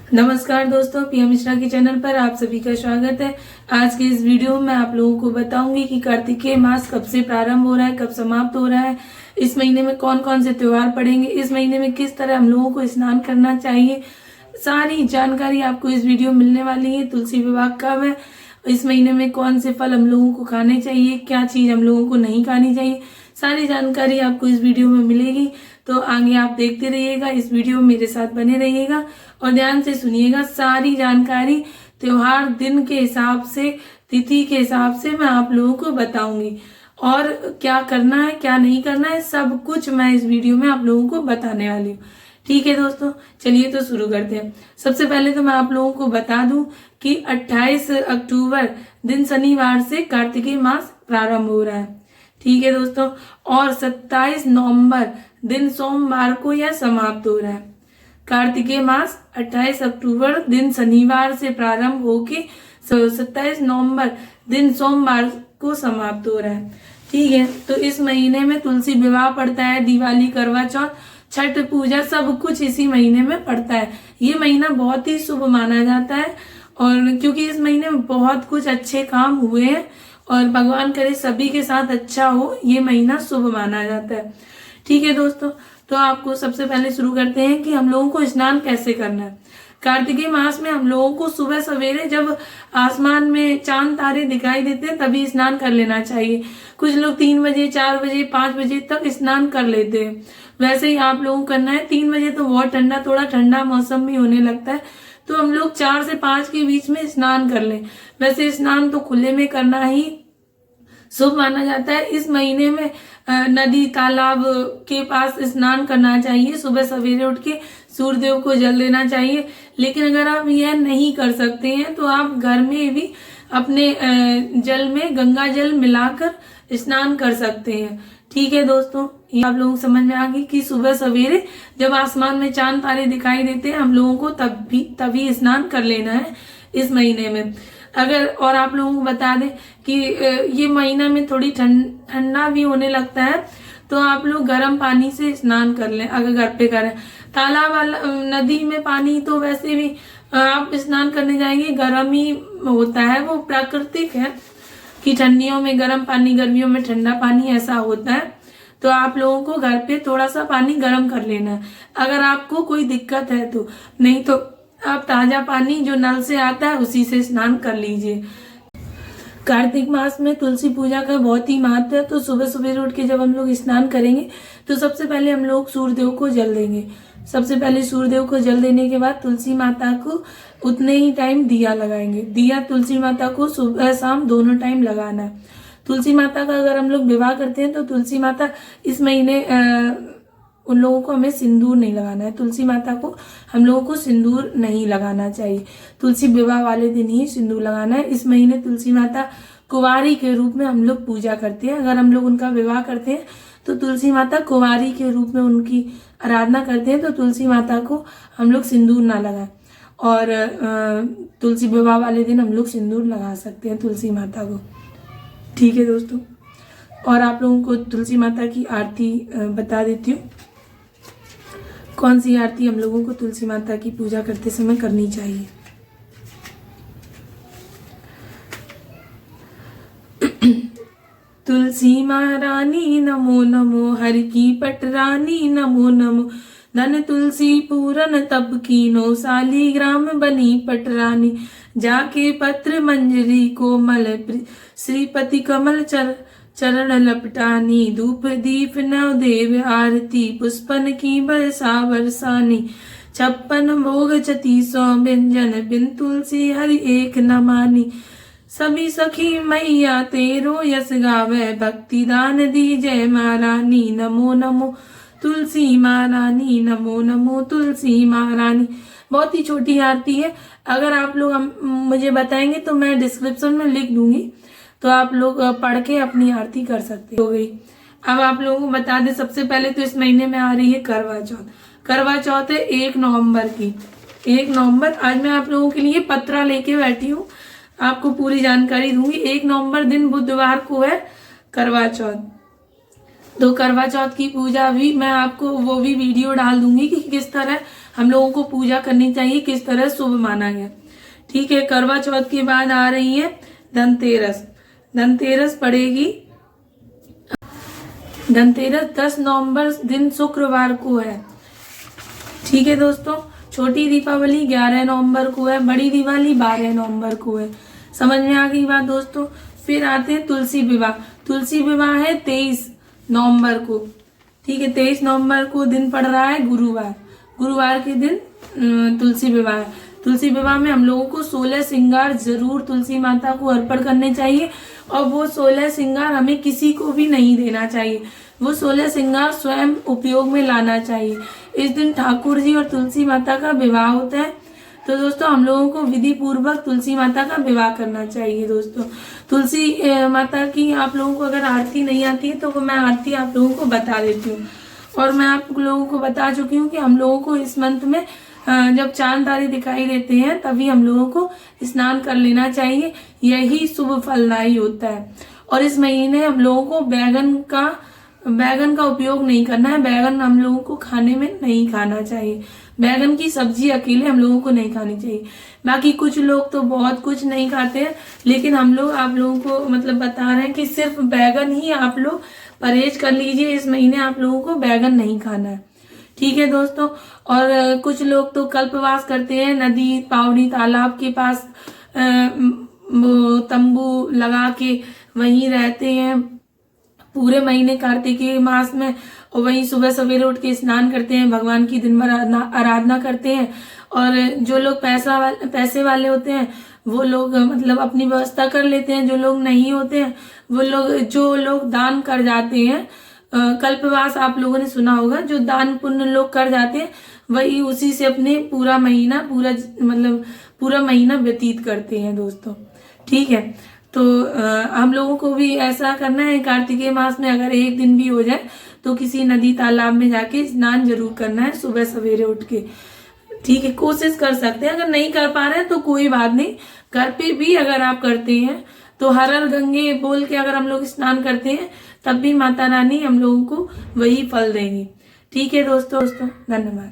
नमस्कार दोस्तों, पीएम मिश्रा के चैनल पर आप सभी का स्वागत है। आज के इस वीडियो में आप लोगों को बताऊंगी कि कार्तिकेय मास कब से प्रारंभ हो रहा है, कब समाप्त हो रहा है, इस महीने में कौन कौन से त्योहार पड़ेंगे, इस महीने में किस तरह हम लोगों को स्नान करना चाहिए। सारी जानकारी आपको इस वीडियो में मिलने वाली है। तुलसी विवाह कब है, इस महीने में कौन से फल हम लोगों को खाने चाहिए, क्या चीज हम लोगों को नहीं खानी चाहिए, सारी जानकारी आपको इस वीडियो में मिलेगी। तो आगे आप देखते रहिएगा, इस वीडियो में मेरे साथ बने रहिएगा और ध्यान से सुनिएगा। सारी जानकारी त्योहार दिन के हिसाब से, तिथि के हिसाब से मैं आप लोगों को बताऊंगी और क्या करना है क्या नहीं करना है सब कुछ मैं इस वीडियो में आप लोगों को बताने वाली हूँ। ठीक है दोस्तों, चलिए तो शुरू करते हैं। सबसे पहले तो मैं आप लोगों को बता दूं कि 28 अक्टूबर दिन शनिवार से कार्तिकेय मास प्रारंभ हो रहा है। ठीक है दोस्तों, और 27 नवंबर दिन सोमवार को यह समाप्त हो रहा है। कार्तिकेय मास 28 अक्टूबर दिन शनिवार से प्रारंभ होके 27 नवंबर दिन सोमवार को समाप्त हो रहा है। ठीक है, तो इस महीने में तुलसी विवाह पड़ता है, दिवाली, करवा चौथ, छठ पूजा सब कुछ इसी महीने में पड़ता है। ये महीना बहुत ही शुभ माना जाता है और क्योंकि इस महीने में बहुत कुछ अच्छे काम हुए हैं और भगवान करे सभी के साथ अच्छा हो, ये महीना शुभ माना जाता है। ठीक है दोस्तों, तो आपको सबसे पहले शुरू करते हैं कि हम लोगों को स्नान कैसे करना है। कार्तिकेय मास में हम लोगों को सुबह सवेरे जब आसमान में चांद तारे दिखाई देते हैं तभी स्नान कर लेना चाहिए। कुछ लोग 3 बजे, 4 बजे, 5 बजे तक स्नान कर लेते हैं, वैसे ही आप लोगों को करना है। 3 बजे तो बहुत ठंडा, थोड़ा ठंडा मौसम भी होने लगता है, तो हम लोग 4 से 5 के बीच में स्नान कर लें। वैसे स्नान तो खुले में करना ही शुभ माना जाता है। इस महीने में नदी, तालाब के पास स्नान करना चाहिए। सुबह सवेरे उठ के सूर्यदेव को जल देना चाहिए। लेकिन अगर आप यह नहीं कर सकते हैं तो आप घर में भी अपने जल में गंगा जल मिलाकर स्नान कर सकते हैं। ठीक है दोस्तों, ये आप लोगों को समझ में आ गई कि सुबह सवेरे जब आसमान में चांद तारे दिखाई देते हैं हम लोगों को तभी स्नान कर लेना है इस महीने में। अगर और आप लोगों को बता दें कि ये महीना में थोड़ी ठंडा भी होने लगता है, तो आप लोग गर्म पानी से स्नान कर लें अगर घर पे करें। तालाब वाला, नदी में पानी तो वैसे भी आप स्नान करने जाएंगे गर्म ही होता है, वो प्राकृतिक है कि ठंडियों में गर्म पानी, गर्मियों में ठंडा पानी, ऐसा होता है। तो आप लोगों को घर पे थोड़ा सा पानी गर्म कर लेना है अगर आपको कोई दिक्कत है तो, नहीं तो आप ताजा पानी जो नल से आता है उसी से स्नान कर लीजिए। कार्तिक मास में तुलसी पूजा का बहुत ही महत्व है। तो सुबह सुबह उठ के जब हम लोग स्नान करेंगे तो सबसे पहले हम लोग सूर्यदेव को जल देंगे। सबसे पहले सूर्यदेव को जल देने के बाद तुलसी माता को उतने ही टाइम दिया लगाएंगे। दिया तुलसी माता को सुबह शाम दोनों टाइम लगाना है। तुलसी माता का अगर हम लोग विवाह करते हैं तो तुलसी माता इस महीने उन लोगों को हमें सिंदूर नहीं लगाना है। तुलसी माता को हम लोगों को सिंदूर नहीं लगाना चाहिए। तुलसी विवाह वाले दिन ही सिंदूर लगाना है। इस महीने तुलसी माता कुंवारी के रूप में हम लोग पूजा करते हैं। अगर हम लोग उनका विवाह करते हैं तो तुलसी माता कुंवारी के रूप में उनकी आराधना करते हैं, तो तुलसी माता को हम लोग सिंदूर ना लगाएं और तुलसी विवाह वाले दिन हम लोग सिंदूर लगा सकते हैं तुलसी माता को। ठीक है दोस्तों, और आप लोगों को तुलसी माता की आरती बता देती हूँ। कौन सी आरती हम लोगों को तुलसी माता की पूजा करते समय करनी चाहिए। तुलसी महारानी नमो नमो, हर की पटरानी नमो नमो, धन तुलसी पूरन तब कीनो, शालीग्राम बनी पटरानी, जाके पत्र मंजरी कोमल, श्रीपति कमल चरण लपटानी, धूप दीप नव देव आरती, पुष्पन की बरसा बरसानी, 56 भोग 3600 व्यंजन, बिन तुलसी हरि एक न मानी, सभी सखी मैया तेरो यस गावे, भक्ति दान दी जय महारानी, नमो नमो तुलसी महारानी, नमो नमो तुलसी महारानी। बहुत ही छोटी आरती है। अगर आप लोग मुझे बताएंगे तो मैं डिस्क्रिप्शन में लिख दूंगी, तो आप लोग पढ़ के अपनी आरती कर सकते हो गई। अब आप लोगों को बता दें, सबसे पहले तो इस महीने में आ रही है करवा चौथ। करवा चौथ है 1 नवंबर की। 1 नवंबर आज मैं आप लोगों के लिए पत्रा लेके बैठी हूँ, आपको पूरी जानकारी दूंगी। 1 नवंबर दिन बुधवार को है करवा चौथ। तो करवा चौथ की पूजा भी मैं आपको वो भी वीडियो डाल दूंगी कि किस तरह हम लोगों को पूजा करनी चाहिए, किस तरह शुभ माना गया। ठीक है, करवा चौथ के बाद आ रही है धनतेरस। धनतेरस पड़ेगी, धनतेरस 10 नवंबर दिन शुक्रवार को है। ठीक है दोस्तों, छोटी दीपावली 11 नवंबर को है, बड़ी दिवाली 12 नवंबर को है। समझ में आ गई बात दोस्तों। फिर आते हैं तुलसी विवाह। तुलसी विवाह है 23 नवंबर को। ठीक है, 23 नवंबर को दिन पड़ रहा है गुरुवार। गुरुवार के दिन तुलसी विवाह है। तुलसी विवाह में हम लोगों को 16 श्रृंगार जरूर तुलसी माता को अर्पण करने चाहिए, और वो 16 श्रृंगार हमें किसी को भी नहीं देना चाहिए। वो 16 श्रृंगार स्वयं उपयोग में लाना चाहिए। इस दिन ठाकुर जी और तुलसी माता का विवाह होता है। तो दोस्तों हम लोगों को विधि पूर्वक तुलसी माता का विवाह करना चाहिए। दोस्तों तुलसी माता की आप लोगों को अगर आरती नहीं आती है तो मैं आरती आप लोगों को बता देती हूँ। और मैं आप लोगों को बता चुकी हूँ कि हम लोगों को इस मंथ में जब चांद तारे दिखाई देते हैं तभी हम लोगों को स्नान कर लेना चाहिए, यही शुभ फलदायी होता है। और इस महीने हम लोगों को बैगन का उपयोग नहीं करना है। बैगन हम लोगों को खाने में नहीं खाना चाहिए। बैगन की सब्जी अकेले हम लोगों को नहीं खानी चाहिए। बाकी कुछ लोग तो बहुत कुछ नहीं खाते हैं, लेकिन हम लोग आप लोगों को मतलब बता रहे हैं कि सिर्फ बैगन ही आप लोग परहेज कर लीजिए। इस महीने आप लोगों को बैगन नहीं खाना है। ठीक है दोस्तों, और कुछ लोग तो कल्पवास करते हैं, नदी पावड़ी तालाब के पास तंबू लगा के वहीं रहते हैं पूरे महीने कार्तिक मास में, और वहीं सुबह सवेरे उठ के स्नान करते हैं, भगवान की दिन भर आराधना करते हैं। और जो लोग पैसे वाले होते हैं वो लोग मतलब अपनी व्यवस्था कर लेते हैं। जो लोग नहीं होते हैं वो लोग, जो लोग दान कर जाते हैं, कल्पवास आप लोगों ने सुना होगा, जो दान पुण्य लोग कर जाते हैं वही उसी से अपने पूरा महीना व्यतीत करते हैं दोस्तों। ठीक है, तो हम लोगों को भी ऐसा करना है। कार्तिकेय मास में अगर एक दिन भी हो जाए तो किसी नदी तालाब में जाके स्नान जरूर करना है सुबह सवेरे उठ के। ठीक है, कोशिश कर सकते हैं। अगर नहीं कर पा रहे हैं तो कोई बात नहीं, घर पे भी अगर आप करते हैं तो हर हर गंगे बोल के अगर हम लोग स्नान करते हैं तब भी माता रानी हम लोगों को वही फल देंगी। ठीक है दोस्तों, धन्यवाद।